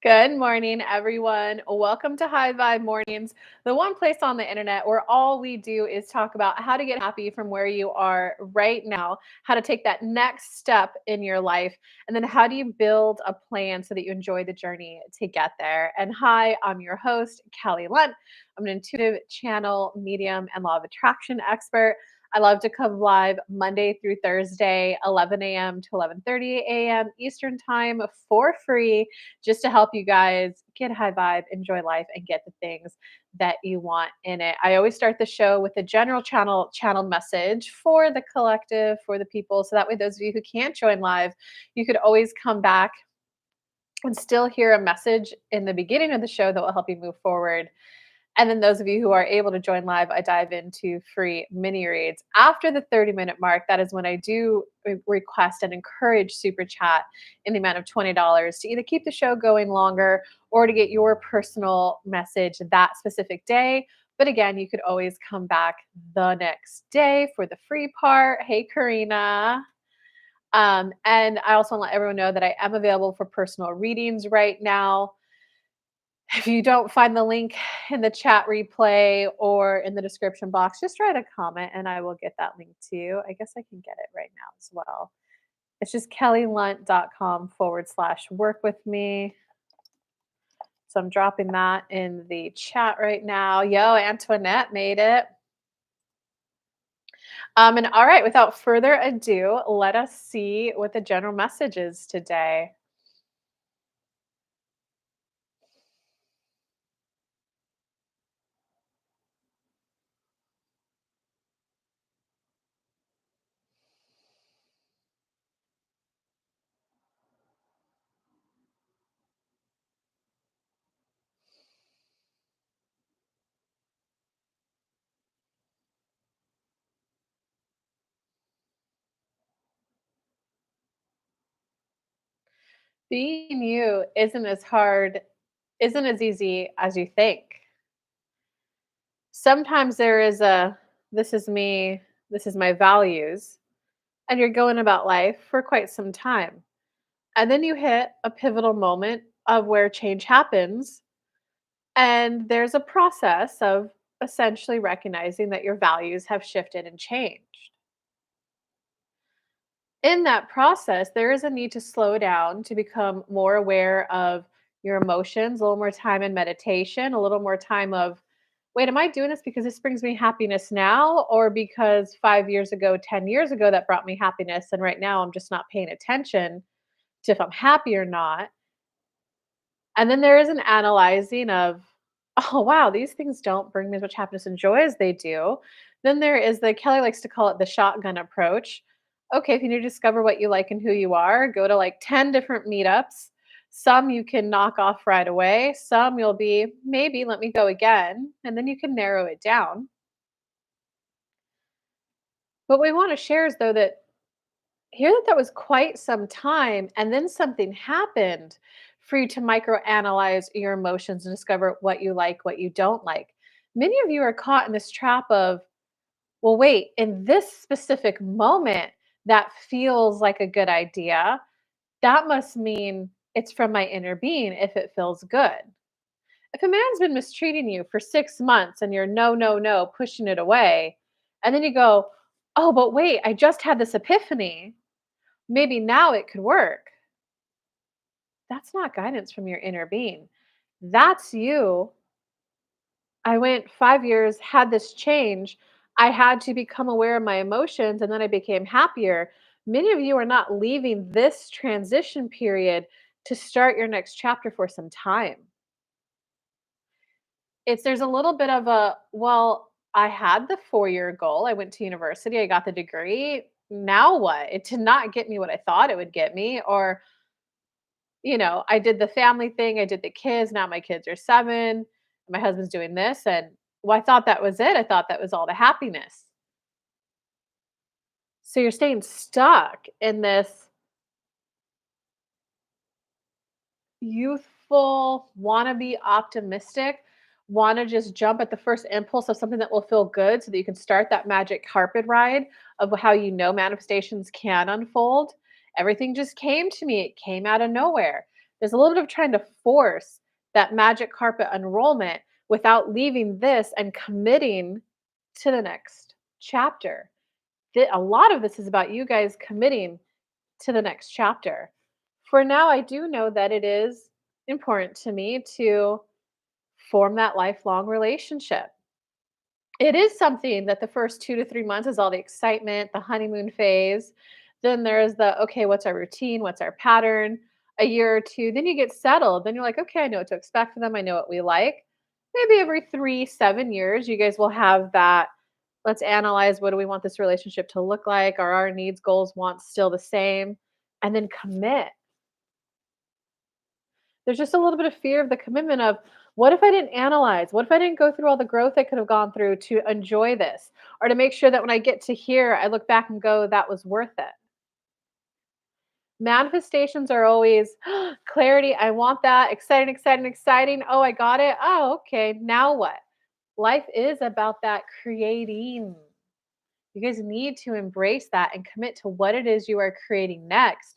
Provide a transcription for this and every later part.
Good morning, everyone. Welcome to High Vibe Mornings, the one place on the internet where all we do is talk about how to get happy from where you are right now, how to take that next step in your life, and then how do you build a plan so that you enjoy the journey to get there. And hi, I'm your host, Kelly Lunt. I'm an intuitive channel, medium, and law of attraction expert. I love to come live Monday through Thursday, 11 a.m. to 11:30 a.m. Eastern Time for free just to help you guys get high vibe, enjoy life, and get the things that you want in it. I always start the show with a general channel message for the collective, for the people. So that way, those of you who can't join live, you could always come back and still hear a message in the beginning of the show that will help you move forward. And then those of you who are able to join live, I dive into free mini reads. After the 30-minute mark, that is when I do request and encourage super chat in the amount of $20 to either keep the show going longer or to get your personal message that specific day. But again, you could always come back the next day for the free part. Hey, Karina. And I also want to let everyone know that I am available for personal readings right now. If you don't find the link in the chat replay or in the description box, just write a comment and I will get that link to you. I guess I can get it right now as well. It's just kellylunt.com/work with me. So I'm dropping that in the chat right now. Yo, Antoinette made it. And all right, without further ado, let us see what the general message is today. Being you isn't as easy as you think. Sometimes there is a this is me, this is my values, and you're going about life for quite some time. And then you hit a pivotal moment of where change happens, and there's a process of essentially recognizing that your values have shifted and changed. In that process, there is a need to slow down to become more aware of your emotions, a little more time in meditation, a little more time of, wait, am I doing this because this brings me happiness now? Or because 5 years ago, 10 years ago, that brought me happiness. And right now I'm just not paying attention to if I'm happy or not. And then there is an analyzing of, oh, wow, these things don't bring me as much happiness and joy as they do. Then there is the Kelly likes to call it the shotgun approach. Okay, if you need to discover what you like and who you are, go to like 10 different meetups. Some you can knock off right away. Some you'll be, maybe let me go again. And then you can narrow it down. What we want to share is, though, that hear that that was quite some time, and then something happened for you to microanalyze your emotions and discover what you like, what you don't like. Many of you are caught in this trap of, well, wait, in this specific moment, that feels like a good idea. That must mean it's from my inner being if it feels good. If a man's been mistreating you for 6 months and you're no, no, no, pushing it away, and then you go, oh, but wait, I just had this epiphany. Maybe now it could work. That's not guidance from your inner being. That's you. I went 5 years, had this change. I had to become aware of my emotions and then I became happier. Many of you are not leaving this transition period to start your next chapter for some time. There's a little bit of a, well, I had the 4-year goal. I went to university, I got the degree. Now what? It did not get me what I thought it would get me. Or I did the family thing, I did the kids, now my kids are 7, my husband's doing this, and well, I thought that was it. I thought that was all the happiness. So you're staying stuck in this youthful, wanna be optimistic, wanna just jump at the first impulse of something that will feel good so that you can start that magic carpet ride of how manifestations can unfold. Everything just came to me. It came out of nowhere. There's a little bit of trying to force that magic carpet enrollment without leaving this and committing to the next chapter. A lot of this is about you guys committing to the next chapter. For now, I do know that it is important to me to form that lifelong relationship. It is something that the first 2 to 3 months is all the excitement, the honeymoon phase. Then there's the, okay, what's our routine? What's our pattern? A year or 2, then you get settled. Then you're like, okay, I know what to expect from them. I know what we like. Maybe every 3, 7 years, you guys will have that. Let's analyze, what do we want this relationship to look like? Are our needs, goals, wants still the same? And then commit. There's just a little bit of fear of the commitment of, what if I didn't analyze? What if I didn't go through all the growth I could have gone through to enjoy this? Or to make sure that when I get to here, I look back and go, that was worth it. Manifestations are always clarity. I want that. Exciting, exciting, exciting. Oh, I got it. Oh, okay. Now what? Life is about that creating. You guys need to embrace that and commit to what it is you are creating next.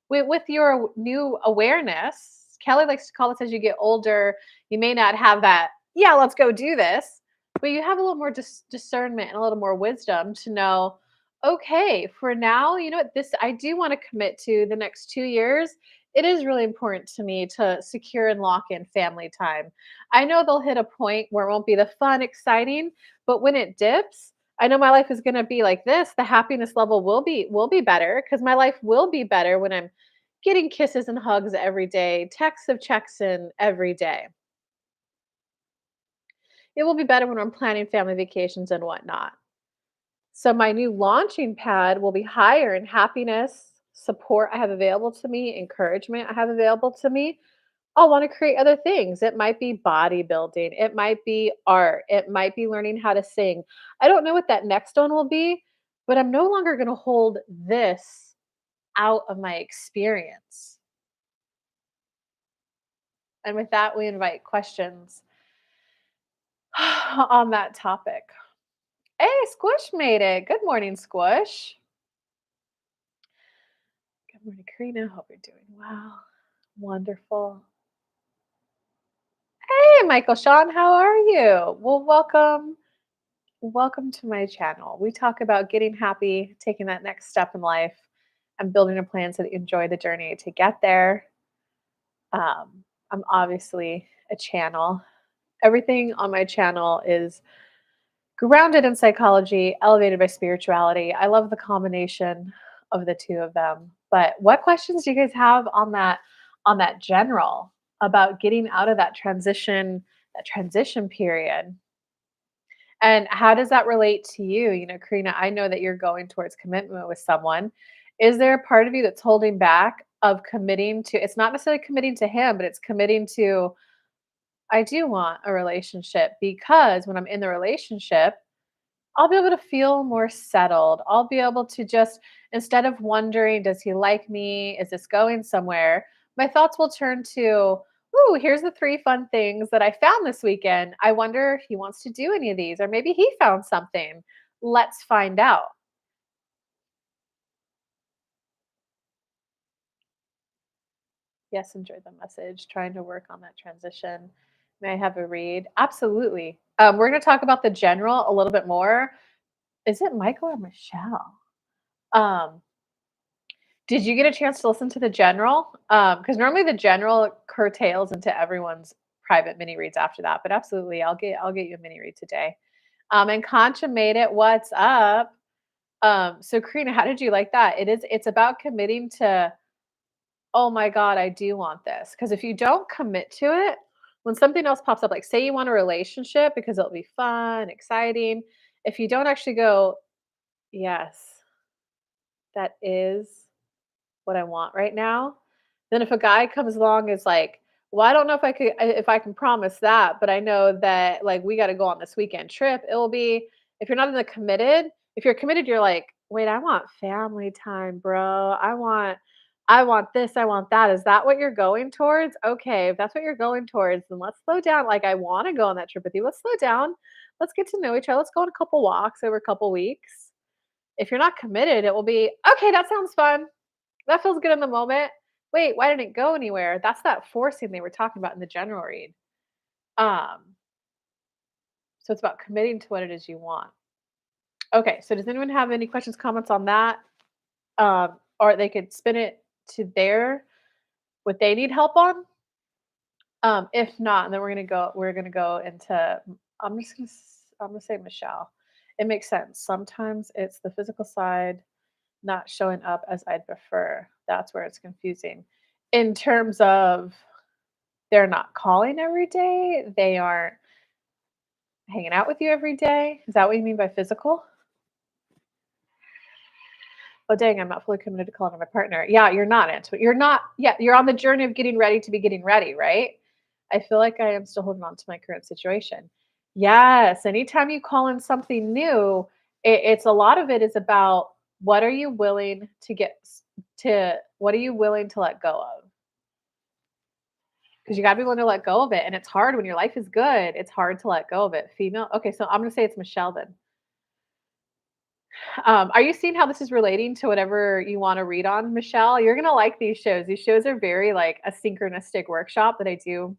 With your new awareness, Kelly likes to call this, as you get older, you may not have that, yeah, let's go do this, but you have a little more discernment and a little more wisdom to know, okay, for now, you know what, this I do want to commit to the next 2 years. It is really important to me to secure and lock in family time. I know they'll hit a point where it won't be the fun, exciting, but when it dips, I know my life is gonna be like this. The happiness level will be better, because my life will be better when I'm getting kisses and hugs every day, texts of checks in every day. It will be better when I'm planning family vacations and whatnot. So my new launching pad will be higher in happiness, support I have available to me, encouragement I have available to me. I'll want to create other things. It might be bodybuilding, it might be art, it might be learning how to sing. I don't know what that next one will be, but I'm no longer going to hold this out of my experience. And with that, we invite questions on that topic. Hey, Squish made it. Good morning, Squish. Good morning, Karina. Hope you're doing well. Wonderful. Hey, Michael Sean, how are you? Well, welcome. Welcome to my channel. We talk about getting happy, taking that next step in life, and building a plan so that you enjoy the journey to get there. I'm obviously a channel. Everything on my channel is grounded in psychology, elevated by spirituality. I love the combination of the two of them. But what questions do you guys have on that general about getting out of that transition period? And how does that relate to you? You know, Karina, I know that you're going towards commitment with someone. Is there a part of you that's holding back of committing to, it's not necessarily committing to him, but it's committing to, I do want a relationship, because when I'm in the relationship, I'll be able to feel more settled. I'll be able to just, instead of wondering, does he like me? Is this going somewhere? My thoughts will turn to, ooh, here's the 3 fun things that I found this weekend. I wonder if he wants to do any of these, or maybe he found something. Let's find out. Yes, enjoy the message. Trying to work on that transition. May I have a read? Absolutely. We're going to talk about the general a little bit more. Is it Michael or Michelle? Um, Did you get a chance to listen to the general? Because normally the general curtails into everyone's private mini reads after that, but absolutely, I'll get you a mini read today. And Concha made it. What's up? So Karina, how did you like that? It's about committing to, oh my God, I do want this. Because if you don't commit to it, when something else pops up, like say you want a relationship because it'll be fun, exciting. If you don't actually go, yes, that is what I want right now. Then if a guy comes along is like, well, I don't know if I can promise that, but I know that like we got to go on this weekend trip. It will be, if you're not in the committed, if you're committed, you're like, wait, I want family time, bro. I want this, I want that. Is that what you're going towards? Okay, if that's what you're going towards, then let's slow down. Like I want to go on that trip with you. Let's slow down. Let's get to know each other. Let's go on a couple walks over a couple weeks. If you're not committed, it will be, okay, that sounds fun. That feels good in the moment. Wait, why didn't it go anywhere? That's that forcing they were talking about in the general read. Um, so it's about committing to what it is you want. Okay, so does anyone have any questions, comments on that? Or they could spin it to their what they need help on. If not, then we're gonna go into I'm gonna say Michelle. It makes sense. Sometimes it's the physical side not showing up as I'd prefer. That's where it's confusing. In terms of they're not calling every day, they aren't hanging out with you every day. Is that what you mean by physical? Oh, dang, I'm not fully committed to calling my partner. Yeah, you're not into it. You're not, yeah, you're on the journey of getting ready to be getting ready, right? I feel like I am still holding on to my current situation. Yes, anytime you call in something new, it's a lot of it is about what are you willing to what are you willing to let go of? Because you got to be willing to let go of it. And it's hard when your life is good. It's hard to let go of it. Female. Okay, so I'm going to say it's Michelle then. Are you seeing how this is relating to whatever you want to read on, Michelle? You're gonna like these shows. These shows are very like a synchronistic workshop that I do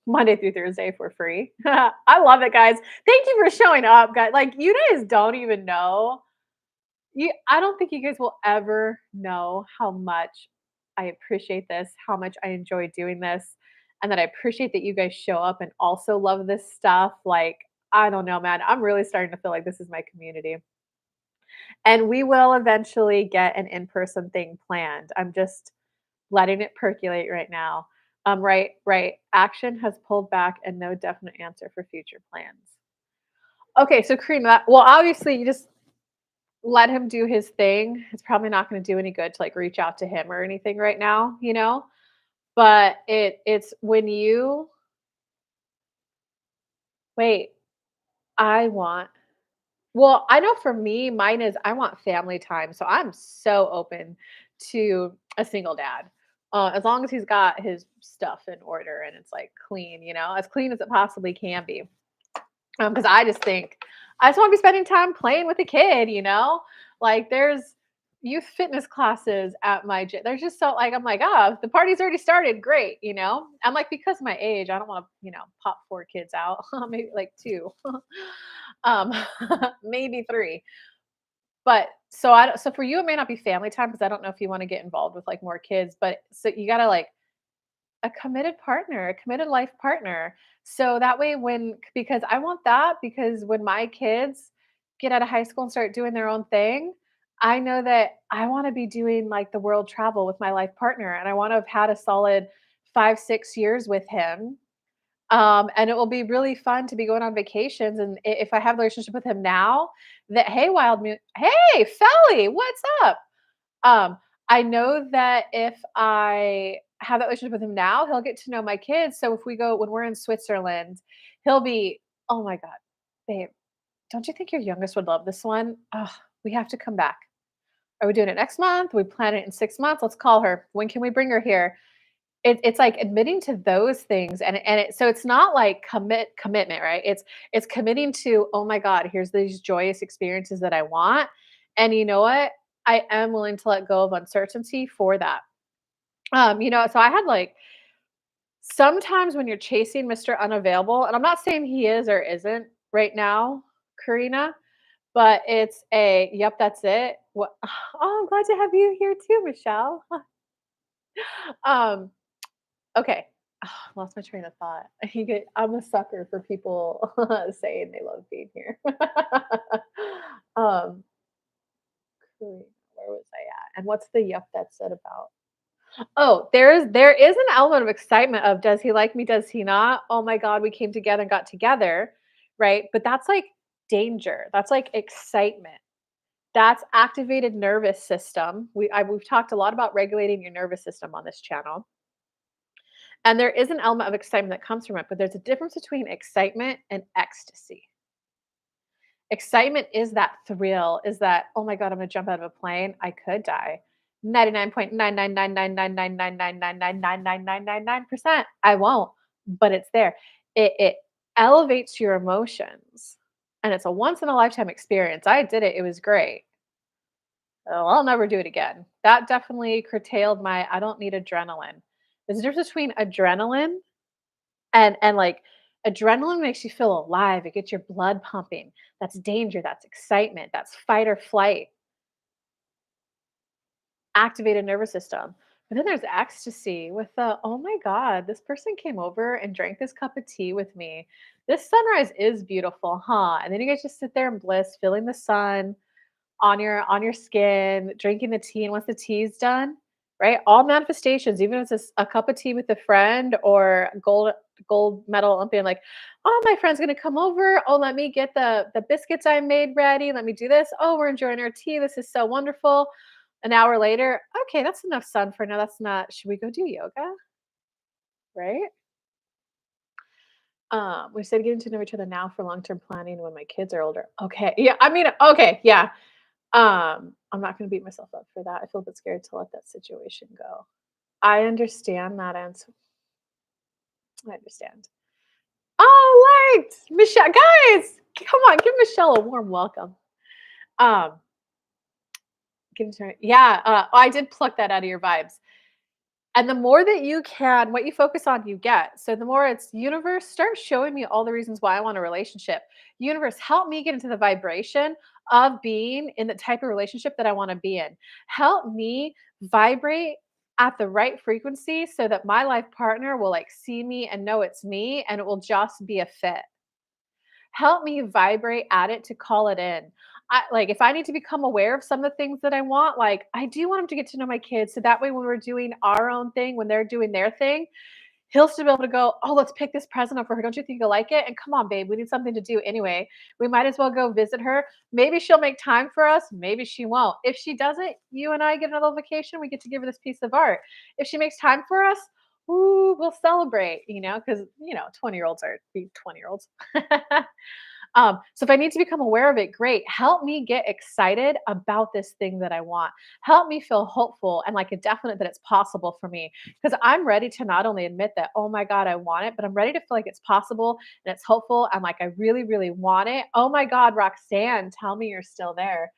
Monday through Thursday for free. I love it, guys. Thank you for showing up, guys. Like you guys don't even know. I don't think you guys will ever know how much I appreciate this, how much I enjoy doing this, and that I appreciate that you guys show up and also love this stuff. Like, I don't know, man. I'm really starting to feel like this is my community. And we will eventually get an in-person thing planned. I'm just letting it percolate right now. Right, right. Action has pulled back and no definite answer for future plans. Okay, so Kareem, well, obviously you just let him do his thing. It's probably not going to do any good to like reach out to him or anything right now, you know? But it's when you wait, I want well, I know for me, mine is I want family time. So I'm so open to a single dad. As long as he's got his stuff in order and it's like clean, as clean as it possibly can be. Because I just think I just want to be spending time playing with a kid, Like there's youth fitness classes at my gym. There's just so like I'm like, oh, the party's already started. Great. I'm like, because of my age, I don't want to, pop four kids out. Maybe like two. um maybe three. But so for you, it may not be family time because I don't know if you want to get involved with like more kids, but so you gotta like a committed partner, a committed life partner. So that way because I want that because when my kids get out of high school and start doing their own thing, I know that I want to be doing like the world travel with my life partner and I want to have had a solid 5, 6 years with him. And it will be really fun to be going on vacations. And if I have the relationship with him now, that hey, hey, Felly, what's up? Um, I know that if I have that relationship with him now, he'll get to know my kids. So if we go when we're in Switzerland, he'll be, oh my God, babe, don't you think your youngest would love this one? Oh, we have to come back. Are we doing it next month? We plan it in 6 months. Let's call her. When can we bring her here? It's like admitting to those things so it's not like commitment, right? It's committing to, "Oh my god, here's these joyous experiences that I want, and you know what? I am willing to let go of uncertainty for that." So I had like sometimes when you're chasing Mr. Unavailable, and I'm not saying he is or isn't right now, Karina, but it's yep, that's it. What Oh, I'm glad to have you here too, Michelle. Um, Okay. Lost my train of thought. I'm a sucker for people saying they love being here. um, where was I at? And what's the yup that said about? Oh, there is an element of excitement of does he like me? Does he not? Oh my God, we came together and got together, right? But that's like danger. That's like excitement. That's activated nervous system. We've talked a lot about regulating your nervous system on this channel. And there is an element of excitement that comes from it, but there's a difference between excitement and ecstasy. Excitement is that thrill, is that, oh my God, I'm gonna jump out of a plane. I could die. 99.9999999999999% I won't, but it's there. It elevates your emotions and it's a once in a lifetime experience. I did it, it was great. Oh, I'll never do it again. That definitely curtailed my I don't need adrenaline. There's a difference between adrenaline and like adrenaline makes you feel alive. It gets your blood pumping. That's danger, that's excitement, that's fight or flight, activated nervous system. But then there's ecstasy with the, oh my God, this person came over and drank this cup of tea with me. This sunrise is beautiful, huh? And then you guys just sit there in bliss, feeling the sun, on your skin, drinking the tea, and once the tea's done, right? All manifestations, even if it's a cup of tea with a friend or gold medal Olympian, like, oh, my friend's gonna come over. Oh, let me get the biscuits I made ready. Let me do this. Oh, we're enjoying our tea. This is so wonderful. An hour later, okay, that's enough sun for now. That's not. Should we go do yoga? Right? We said getting to know each other now for long term planning when my kids are older. Okay, yeah. I mean, okay, yeah. I'm not gonna beat myself up for that. I feel a bit scared to let that situation go. I understand that answer. I understand. Oh, light! Michelle, guys, come on, give Michelle a warm welcome. Um, give it to her. Yeah, I did pluck that out of your vibes. And the more that you can, what you focus on, you get. So the more it's universe, start showing me all the reasons why I want a relationship. Universe, help me get into the vibration of being in the type of relationship that I want to be in. Help me vibrate at the right frequency so that my life partner will like see me and know it's me and it will just be a fit. Help me vibrate at it to call it in. I like if I need to become aware of some of the things that I want, like I do want him to get to know my kids. So that way when we're doing our own thing, when they're doing their thing, he'll still be able to go, oh, let's pick this present up for her. Don't you think you'll like it? And come on, babe, we need something to do anyway. We might as well go visit her. Maybe she'll make time for us. Maybe she won't. If she doesn't, you and I get another vacation. We get to give her this piece of art. If she makes time for us, ooh, we'll celebrate, because 20-year-olds are being 20-year-olds. So if I need to become aware of it, great. Help me get excited about this thing that I want. Help me feel hopeful and like a definite that it's possible for me. Because I'm ready to not only admit that, oh my God, I want it, but I'm ready to feel like it's possible and it's hopeful. And like I really, really want it. Oh my God, Roxanne, tell me you're still there.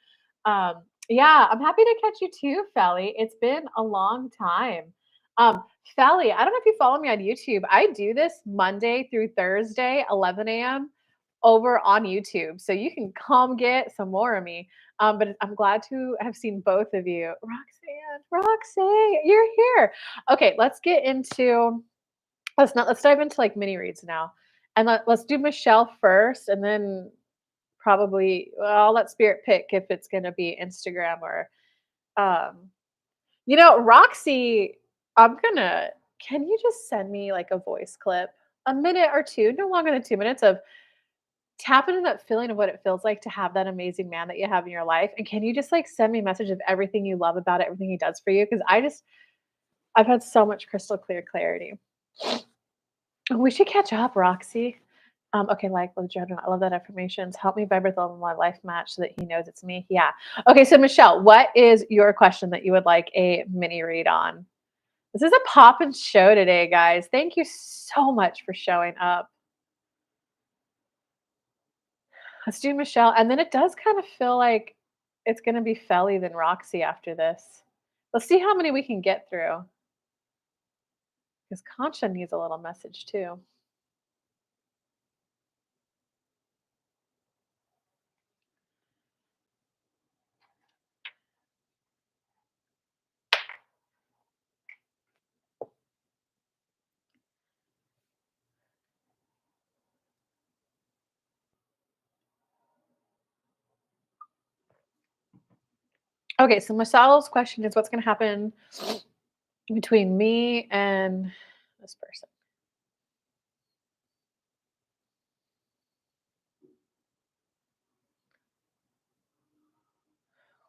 Yeah, I'm happy to catch you too, Felly. It's been a long time. Um, Felly, I don't know if you follow me on YouTube. I do this Monday through Thursday, 11 a.m over on YouTube. So you can come get some more of me. But I'm glad to have seen both of you. Roxanne, you're here. Okay, let's dive into like mini reads now. And let's do Michelle first and then probably I'll let Spirit pick if it's gonna be Instagram or um Roxy, I'm gonna can you just send me like a voice clip? A minute or two, no longer than 2 minutes of tap into that feeling of what it feels like to have that amazing man that you have in your life, and can you just, like, send me a message of everything you love about it, everything he does for you? Because I've had so much crystal clear clarity. We should catch up, Roxy. Okay, like, love Jordan, I love that affirmations. Help me vibrate the love of my life match so that he knows it's me. Yeah. Okay, so Michelle, what is your question that you would like a mini read on? This is a poppin' show today, guys. Thank you so much for showing up. Let's do Michelle, and then it does kind of feel like it's gonna be Felly then Roxy after this. Let's see how many we can get through, because Concha needs a little message too. Okay, so Michelle's question is what's gonna happen between me and this person?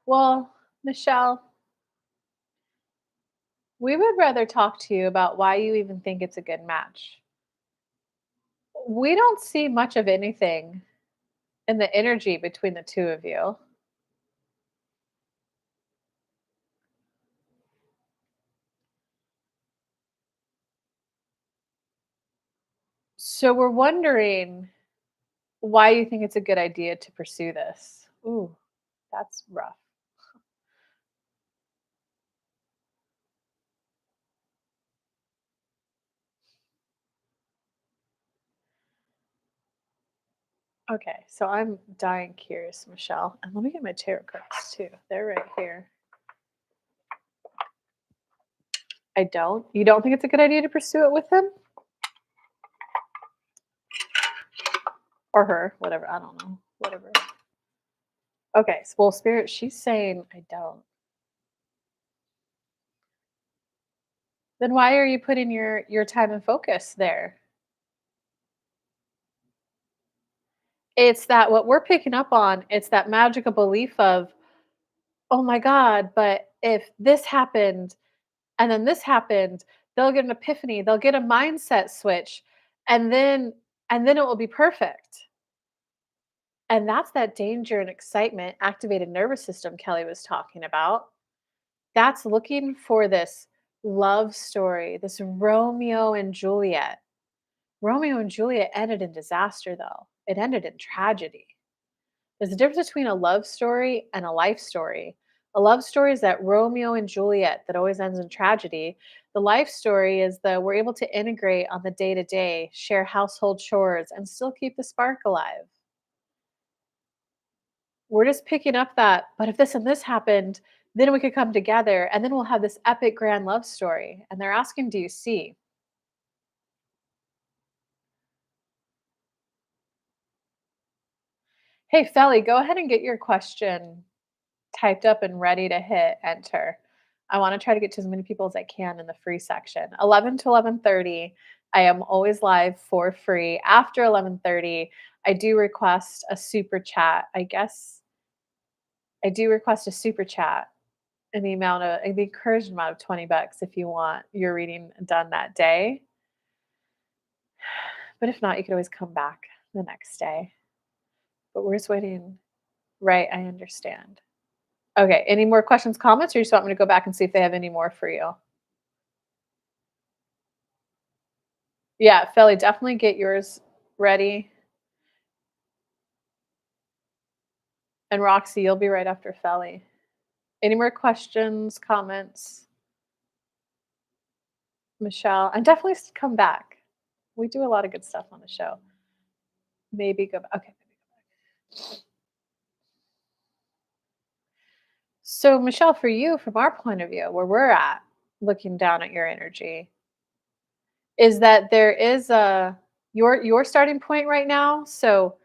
Well, Michelle, we would rather talk to you about why you even think it's a good match. We don't see much of anything in the energy between the two of you. So we're wondering why you think it's a good idea to pursue this. Ooh, that's rough. Okay, so I'm dying curious, Michelle. And let me get my tarot cards too. They're right here. I don't. You don't think it's a good idea to pursue it with him or her, whatever. I don't know. Whatever. Okay, so, well, spirit, she's saying I don't. Then why are you putting your time and focus there? It's that what we're picking up on, it's that magical belief of, "Oh my god, but if this happened and then this happened, they'll get an epiphany, they'll get a mindset switch, and then it will be perfect." And that's that danger and excitement, activated nervous system Kelly was talking about. That's looking for this love story, this Romeo and Juliet. Romeo and Juliet ended in disaster, though. It ended in tragedy. There's a difference between a love story and a life story. A love story is that Romeo and Juliet that always ends in tragedy. The life story is that we're able to integrate on the day to day, share household chores, and still keep the spark alive. We're just picking up that, but if this and this happened, then we could come together and then we'll have this epic grand love story. And they're asking, do you see? Hey, Felly, go ahead and get your question typed up and ready to hit enter. I want to try to get to as many people as I can in the free section. 11 to 11:30, I am always live for free. After 11:30, I do request a super chat. I guess I do request a super chat in the encouraged amount of 20 bucks if you want your reading done that day. But if not, you could always come back the next day. But we're just waiting. Right, I understand. Okay, any more questions, comments, or you just want me to go back and see if they have any more for you? Yeah, Felly, definitely get yours ready. And Roxy, you'll be right after Felly. Any more questions, comments? Michelle, and definitely come back. We do a lot of good stuff on the show. Maybe go back. Okay. So, Michelle, for you, from our point of view, where we're at, looking down at your energy, is that there is a your starting point right now. So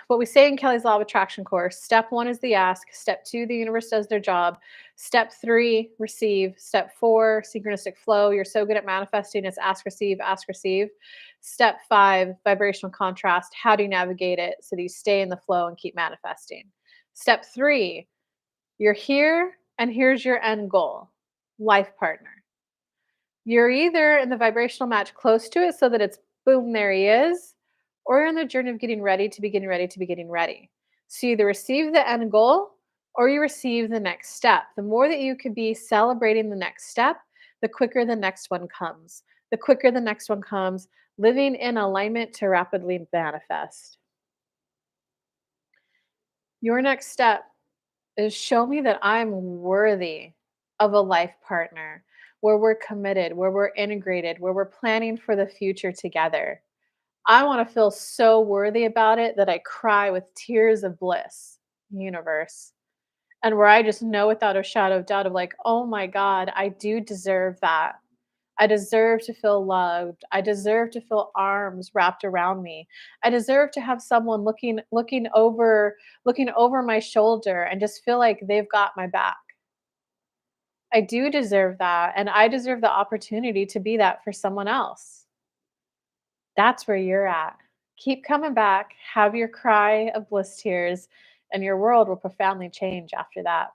what we say in Kelly's Law of Attraction course, step 1 is the ask, step 2, the universe does their job, step 3, receive, step 4, synchronistic flow. You're so good at manifesting, it's ask, receive, ask, receive. Step 5, vibrational contrast. How do you navigate it so that you stay in the flow and keep manifesting? Step 3, you're here and here's your end goal, life partner. You're either in the vibrational match close to it so that it's boom, there he is, or you're in the journey of getting ready to be getting ready to be getting ready. So you either receive the end goal or you receive the next step. The more that you could be celebrating the next step, the quicker the next one comes. The quicker the next one comes, living in alignment to rapidly manifest. Your next step is show me that I'm worthy of a life partner where we're committed, where we're integrated, where we're planning for the future together. I want to feel so worthy about it that I cry with tears of bliss, universe. And where I just know without a shadow of doubt of like, oh my God, I do deserve that. I deserve to feel loved. I deserve to feel arms wrapped around me. I deserve to have someone looking over my shoulder and just feel like they've got my back. I do deserve that, and I deserve the opportunity to be that for someone else. That's where you're at. Keep coming back, have your cry of bliss tears, and your world will profoundly change after that.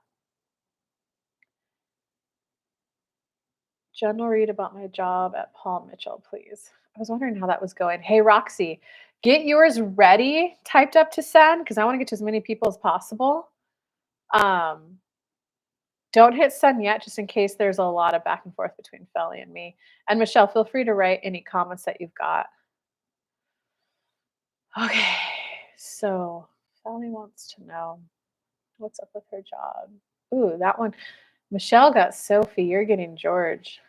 General read about my job at Paul Mitchell, please. I was wondering how that was going. Hey, Roxy, get yours ready, typed up to send, because I want to get to as many people as possible. Um, don't hit send yet, just in case there's a lot of back and forth between Felly and me. And Michelle, feel free to write any comments that you've got. Okay, so Felly wants to know what's up with her job. Ooh, that one. Michelle got Sophie. You're getting George.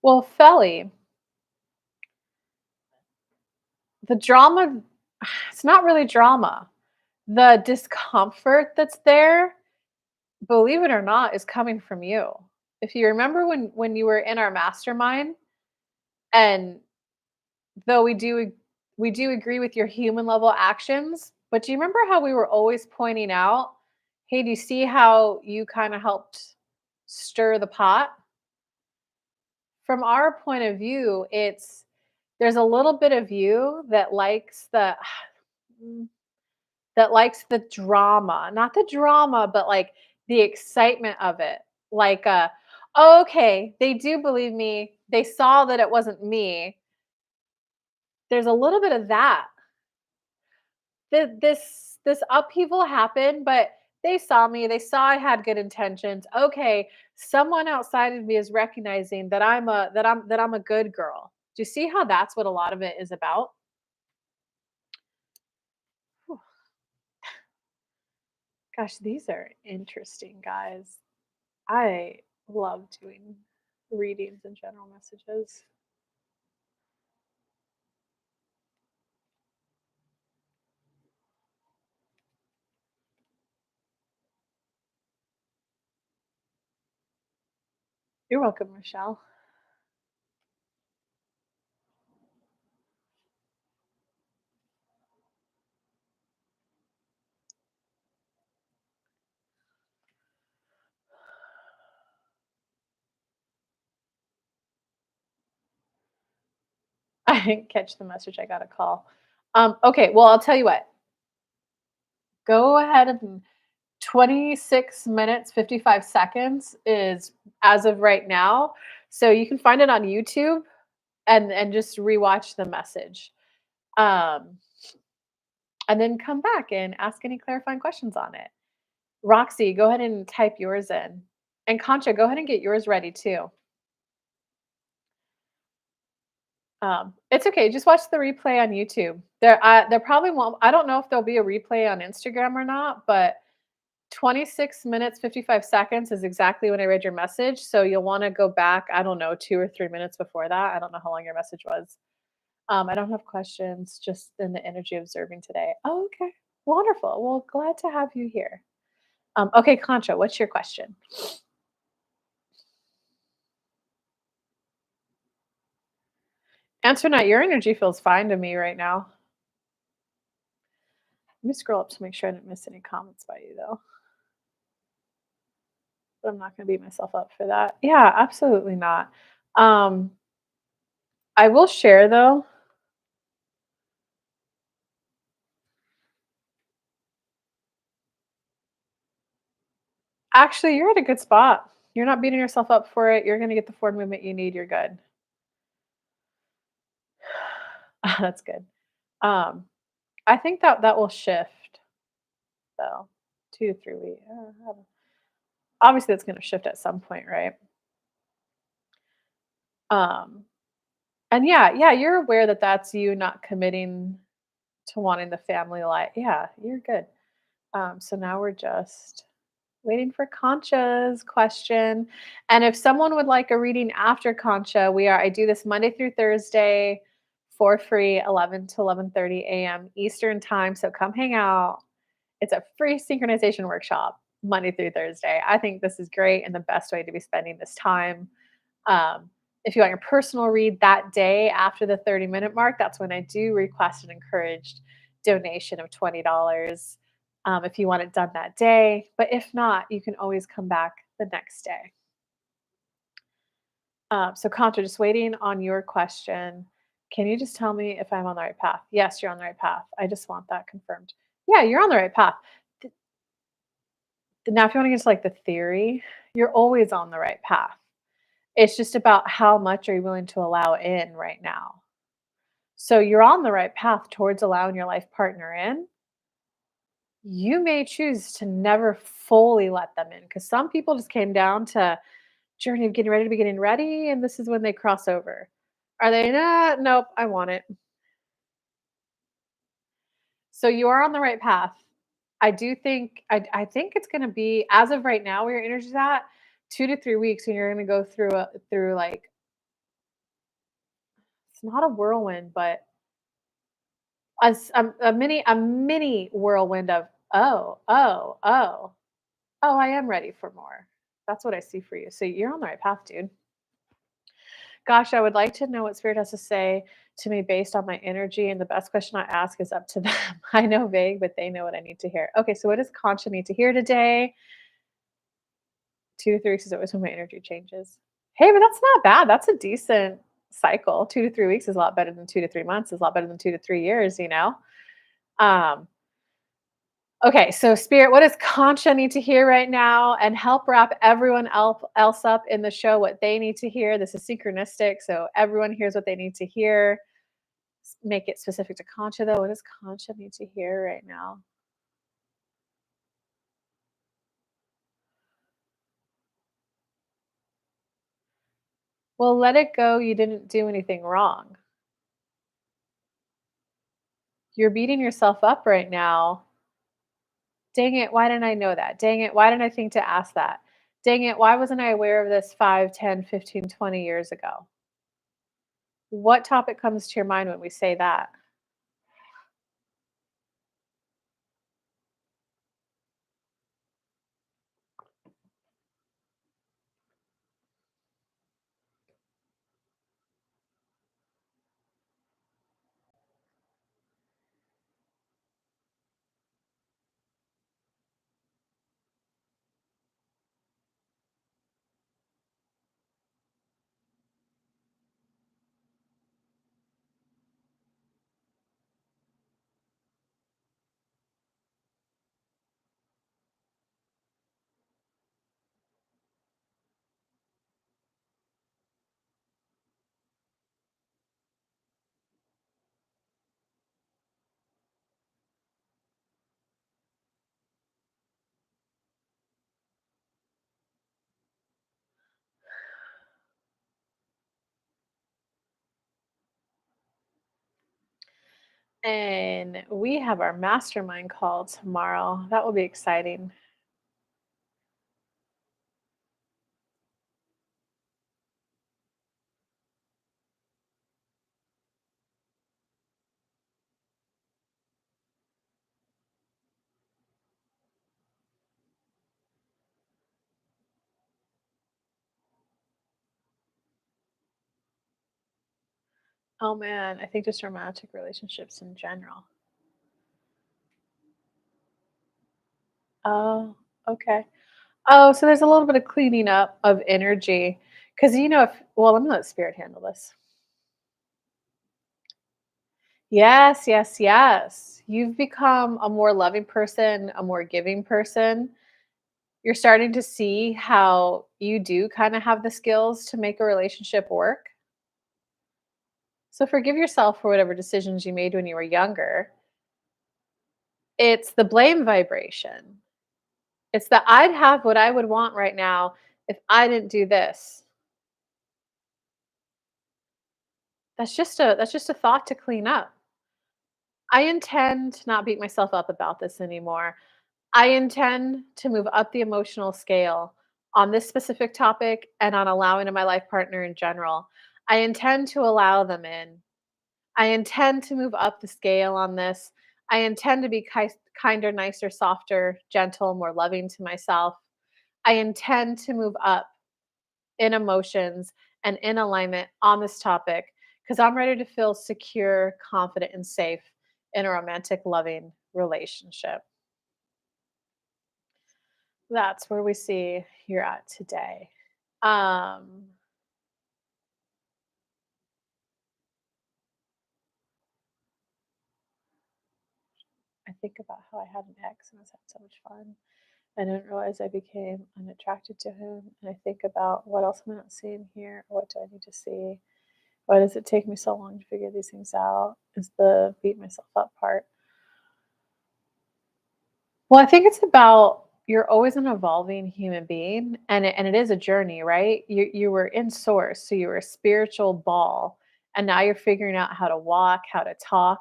Well, Felly, the drama, it's not really drama. The discomfort that's there, believe it or not, is coming from you. If you remember when you were in our mastermind, and though we do agree with your human level actions, but do you remember how we were always pointing out, hey, do you see how you kind of helped stir the pot? From our point of view, it's there's a little bit of you that likes the drama, not the drama, but like the excitement of it. Like, oh, okay, they do believe me. They saw that it wasn't me. There's a little bit of that. This upheaval happened, but they saw me. They saw I had good intentions. Okay, someone outside of me is recognizing that I'm a good girl. Do you see how that's what a lot of it is about? Whew. Gosh, these are interesting, guys. I love doing readings and general messages. You're welcome, Michelle. I didn't catch the message. I got a call. Okay, well, I'll tell you what. Go ahead and 26 minutes 55 seconds is as of right now. So you can find it on YouTube and just rewatch the message. Um, and then come back and ask any clarifying questions on it. Roxy, go ahead and type yours in. And Concha, go ahead and get yours ready too. It's okay. Just watch the replay on YouTube. There probably won't. I don't know if there'll be a replay on Instagram or not, but 26 minutes 55 seconds is exactly when I read your message. So you'll want to go back. I don't know, 2 or 3 minutes before that. I don't know how long your message was. I don't have questions. Just in the energy observing today. Oh, okay, wonderful. Well, glad to have you here. Okay, Concha, what's your question? Answer not. Your energy feels fine to me right now. Let me scroll up to make sure I didn't miss any comments by you, though. But I'm not going to beat myself up for that. Yeah, absolutely not. Um, I will share though. Actually, you're at a good spot. You're not beating yourself up for it. You're going to get the forward movement you need. You're good. That's good. Um, I think that that will shift though. 2 to 3 weeks. Obviously, that's going to shift at some point, right? Um, and yeah, you're aware that that's you not committing to wanting the family life. Yeah, you're good. So now we're just waiting for Concha's question. And if someone would like a reading after Concha, I do this Monday through Thursday for free, 11 to 11:30 a.m. Eastern time. So come hang out. It's a free synchronization workshop Monday through Thursday. I think this is great and the best way to be spending this time. Um, if you want your personal read that day after the 30-minute mark, that's when I do request an encouraged donation of $20 if you want it done that day. But if not, you can always come back the next day. So, Contra, just waiting on your question. Can you just tell me if I'm on the right path? Yes, you're on the right path. I just want that confirmed. Yeah, you're on the right path. Now, if you want to get into like the theory, you're always on the right path. It's just about how much are you willing to allow in right now. So you're on the right path towards allowing your life partner in. You may choose to never fully let them in because some people just came down to journey of getting ready to be getting ready, and this is when they cross over. Are they not? Nope, I want it. So you are on the right path. I think it's gonna be as of right now where your energy's at, 2 to 3 weeks, and you're gonna go through like It's not a whirlwind, but a mini whirlwind of, "Oh, oh, oh, oh, I am ready for more." That's what I see for you. So you're on the right path, dude. Gosh, I would like to know what spirit has to say to me based on my energy, and the best question I ask is up to them. I know vague, but they know what I need to hear. Okay, so what does Concha need to hear today? 2 to 3 weeks is always when my energy changes. Hey, but that's not bad. That's a decent cycle. 2 to 3 weeks is a lot better than 2 to 3 months, is a lot better than 2 to 3 years, you know? Um, okay, so spirit, what does Concha need to hear right now? And help wrap everyone else up in the show what they need to hear. This is synchronistic, so everyone hears what they need to hear. Make it specific to Concha though. What does Concha need to hear right now? Well, let it go. You didn't do anything wrong. You're beating yourself up right now. Dang it, why didn't I know that? Dang it, why didn't I think to ask that? Dang it, why wasn't I aware of this 5, 10, 15, 20 years ago? What topic comes to your mind when we say that? And we have our mastermind call tomorrow. That will be exciting. Oh man, I think just romantic relationships in general. Oh, okay. Oh, so there's a little bit of cleaning up of energy. Because, if, well, let me let spirit handle this. Yes, yes, yes. You've become a more loving person, a more giving person. You're starting to see how you do kind of have the skills to make a relationship work. So forgive yourself for whatever decisions you made when you were younger. It's the blame vibration. It's that I'd have what I would want right now if I didn't do this. That's just a thought to clean up. I intend to not beat myself up about this anymore. I intend to move up the emotional scale on this specific topic and on allowing in my life partner in general. I intend to allow them in. I intend to move up the scale on this. I intend to be kinder, nicer, softer, gentle, more loving to myself. I intend to move up in emotions and in alignment on this topic because I'm ready to feel secure, confident, and safe in a romantic, loving relationship. That's where we see you're at today. Um, I think about how I had an ex and I was having so much fun. I didn't realize I became unattracted to him. And I think about what else am I not seeing here? What do I need to see? Why does it take me so long to figure these things out? Is the beat myself up part. Well, I think it's about you're always an evolving human being, and it is a journey, right? You were in source, so you were a spiritual ball, and now you're figuring out how to walk, how to talk.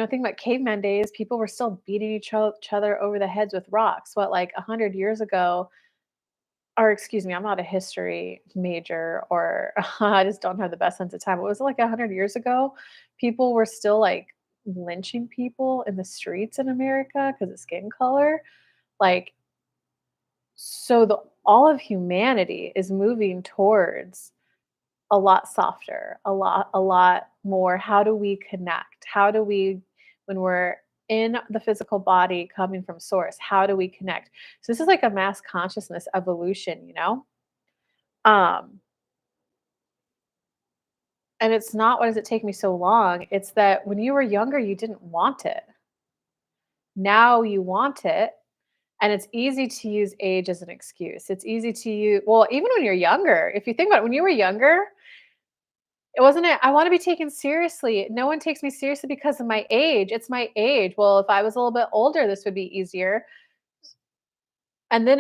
Think about caveman days. People were still beating each other over the heads with rocks. What, like 100 years ago, or excuse me, I'm not a history major, or I just don't have the best sense of time. What was it, like 100 years ago? People were still like lynching people in the streets in America because of skin color. Like, so the all of humanity is moving towards a lot softer, a lot more, how do we connect? How do we, when we're in the physical body coming from source, how do we connect? So this is like a mass consciousness evolution, you know? Um, and it's not, why does it take me so long? It's that when you were younger, you didn't want it. Now you want it. And it's easy to use age as an excuse. It's easy to use, well, even when you're younger, if you think about it, when you were younger, it wasn't it, "I wanna be taken seriously. No one takes me seriously because of my age. It's my age. Well, if I was a little bit older, this would be easier." And then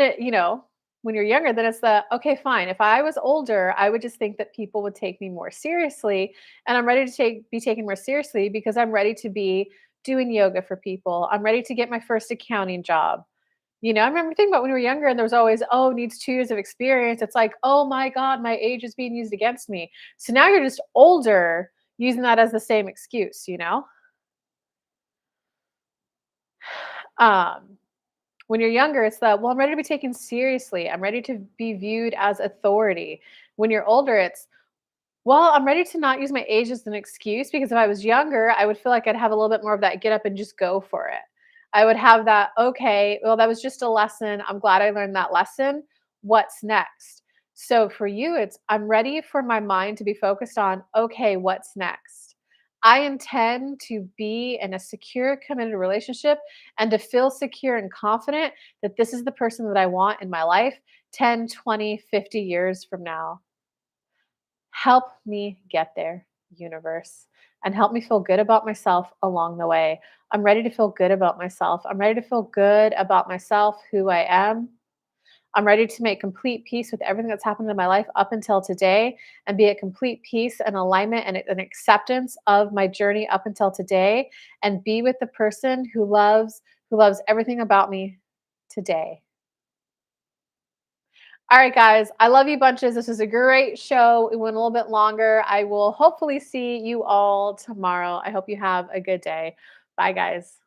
when you're younger, then it's the, "Okay, fine. If I was older, I would just think that people would take me more seriously, and I'm ready to be taken more seriously because I'm ready to be doing yoga for people. I'm ready to get my first accounting job." I remember thinking about when we were younger and there was always, "Oh, needs 2 years of experience." It's like, "Oh my god, my age is being used against me." So now you're just older using that as the same excuse, you know? Um, when you're younger, it's the, "Well, I'm ready to be taken seriously. I'm ready to be viewed as authority." When you're older, it's, well, I'm ready to not use my age as an excuse because if I was younger, I would feel like I'd have a little bit more of that get up and just go for it. I would have that, okay, well, that was just a lesson. I'm glad I learned that lesson. What's next? So for you, it's, I'm ready for my mind to be focused on, okay, what's next? I intend to be in a secure, committed relationship and to feel secure and confident that this is the person that I want in my life 10, 20, 50 years from now. Help me get there, universe, and help me feel good about myself along the way. I'm ready to feel good about myself. I'm ready to feel good about myself, who I am. I'm ready to make complete peace with everything that's happened in my life up until today and be at complete peace and alignment and an acceptance of my journey up until today and be with the person who loves everything about me today. All right, guys. I love you bunches. This was a great show. It went a little bit longer. I will hopefully see you all tomorrow. I hope you have a good day. Bye, guys.